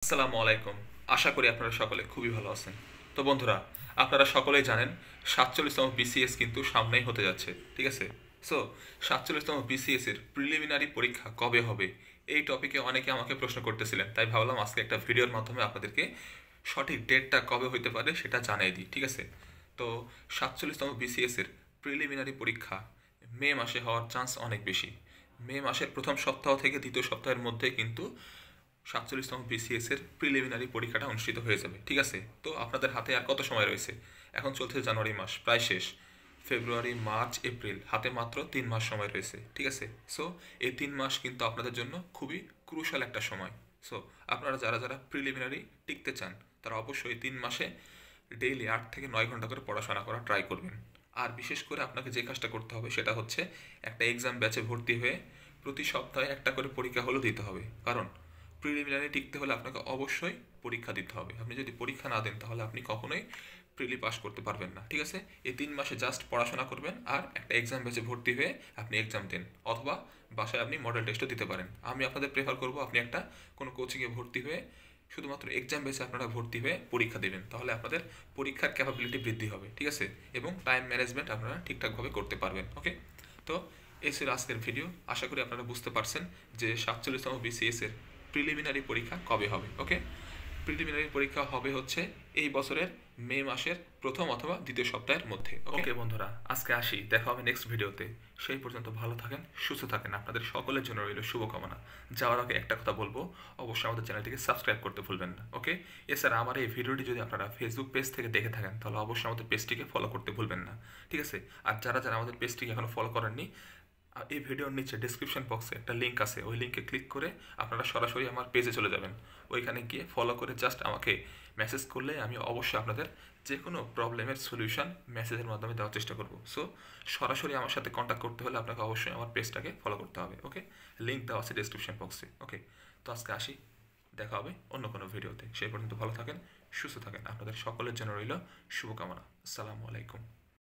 আসসালামু আলাইকুম। আশা করি আপনারা সকলে খুবই ভালো আছেন। তো বন্ধুরা, আপনারা সকলেই জানেন ৪৭তম বিসিএস কিন্তু সামনেই হতে যাচ্ছে। ঠিক আছে? সো ৪৭তম বিসিএস এর প্রিলিমিনারি পরীক্ষা কবে হবে? এই টপিকে অনেকে আমাকে প্রশ্ন করতেছিলেন। তাই ভাবলাম আজকে একটা ভিডিওর মাধ্যমে আপনাদেরকে সঠিক ডেটটা কবে হইতে পারে সেটা জানিয়ে দিই। ঠিক আছে? তো ৪৭তম বিসিএস এর প্রিলিমিনারি পরীক্ষা মে মাসে হওয়ার চান্স অনেক বেশি। মে মাসের প্রথম সপ্তাহ থেকে দ্বিতীয় সপ্তাহের মধ্যে কিন্তু ৪৭তম বিসিএস এর প্রিলিমিনারি পরীক্ষাটা অনুষ্ঠিত হয়ে যাবে। ঠিক আছে? তো আপনাদের হাতে আর কত সময় রয়েছে? এখন চলছে জানুয়ারি মাস, প্রায় শেষ। ফেব্রুয়ারি, মার্চ, এপ্রিল, হাতে মাত্র ৩ মাস সময় রয়েছে। ঠিক আছে? সো এই ৩ মাস কিন্তু আপনাদের জন্য খুবই ক্রুশাল একটা সময়। সো আপনারা যারা যারা প্রিলিমিনারি টিকতে চান তারা অবশ্যই ৩ মাসে ডেইলি ৮ থেকে ৯ ঘন্টা করে পড়াশোনা করা ট্রাই করবেন। আর বিশেষ করে আপনাকে যে কাজটা করতে হবে সেটা হচ্ছে একটা এক্সাম ব্যাচে ভর্তি হয়ে প্রতি সপ্তাহে একটা করে পরীক্ষা হলেও দিতে হবে। কারণ প্রিলিমিনারি টিকতে হলে আপনাকে অবশ্যই পরীক্ষা দিতে হবে। আপনি যদি পরীক্ষা না দেন তাহলে আপনি কখনোই প্রিলি পাস করতে পারবেন না। ঠিক আছে? এই ৩ মাসে জাস্ট পড়াশোনা করবেন আর একটা এক্সাম ব্যাচে ভর্তি হয়ে আপনি এক্সাম দেন, অথবা বাসায় আপনি মডেল টেস্টও দিতে পারেন। আমি আপনাদের প্রেফার করবো আপনি একটা কোনো কোচিংয়ে ভর্তি হয়ে শুধুমাত্র এক্সাম বেসে আপনারা ভর্তি হয়ে পরীক্ষা দেবেন। তাহলে আপনাদের পরীক্ষার ক্যাপাবিলিটি বৃদ্ধি হবে। ঠিক আছে? এবং টাইম ম্যানেজমেন্ট আপনারা ঠিকঠাকভাবে করতে পারবেন। ওকে? তো এই ছিল আজকের ভিডিও। আশা করি আপনারা বুঝতে পারছেন যে ৪৭তম বিসিএস এর প্রিলিমিনারি পরীক্ষা কবে হবে। ওকে? প্রিলিমিনারি পরীক্ষা হবে হচ্ছে এই বছরের মে মাসের প্রথম অথবা দ্বিতীয় সপ্তাহের মধ্যে। ওকে বন্ধুরা, আজকে আসি, দেখা হবে নেক্সট ভিডিওতে। সেই পর্যন্ত ভালো থাকেন, সুস্থ থাকেন। আপনাদের সকলের জন্য রইল শুভকামনা। যাওয়ার আগে একটা কথা বলবো, অবশ্যই আমাদের চ্যানেলটিকে সাবস্ক্রাইব করতে ভুলবেন না। ওকে? এছাড়া আমার এই ভিডিওটি যদি আপনারা ফেসবুক পেজ থেকে দেখে থাকেন তাহলে অবশ্যই আমাদের পেজটিকে ফলো করতে ভুলবেন না। ঠিক আছে? আর যারা যারা আমাদের পেজটিকে এখনো ফলো করেননি, এই ভিডিওর নিচে ডিসক্রিপশন বক্সে একটা লিঙ্ক আছে, ওই লিঙ্কে ক্লিক করে আপনারা সরাসরি আমার পেজে চলে যাবেন। ওইখানে গিয়ে ফলো করে জাস্ট আমাকে মেসেজ করলে আমি অবশ্যই আপনাদের যে কোনো প্রবলেমের সলিউশন মেসেজের মাধ্যমে দেওয়ার চেষ্টা করব। সো সরাসরি আমার সাথে কন্ট্যাক্ট করতে হলে আপনাকে অবশ্যই আমার পেজটাকে ফলো করতে হবে। ওকে? লিঙ্ক দেওয়া আছে ডিসক্রিপশন বক্সে। ওকে? তো আজকে আসি, দেখা হবে অন্য কোনো ভিডিওতে। সেই পর্যন্ত ভালো থাকেন, সুস্থ থাকেন। আপনাদের সকলের জন্য রইল শুভকামনা। আসসালামু আলাইকুম।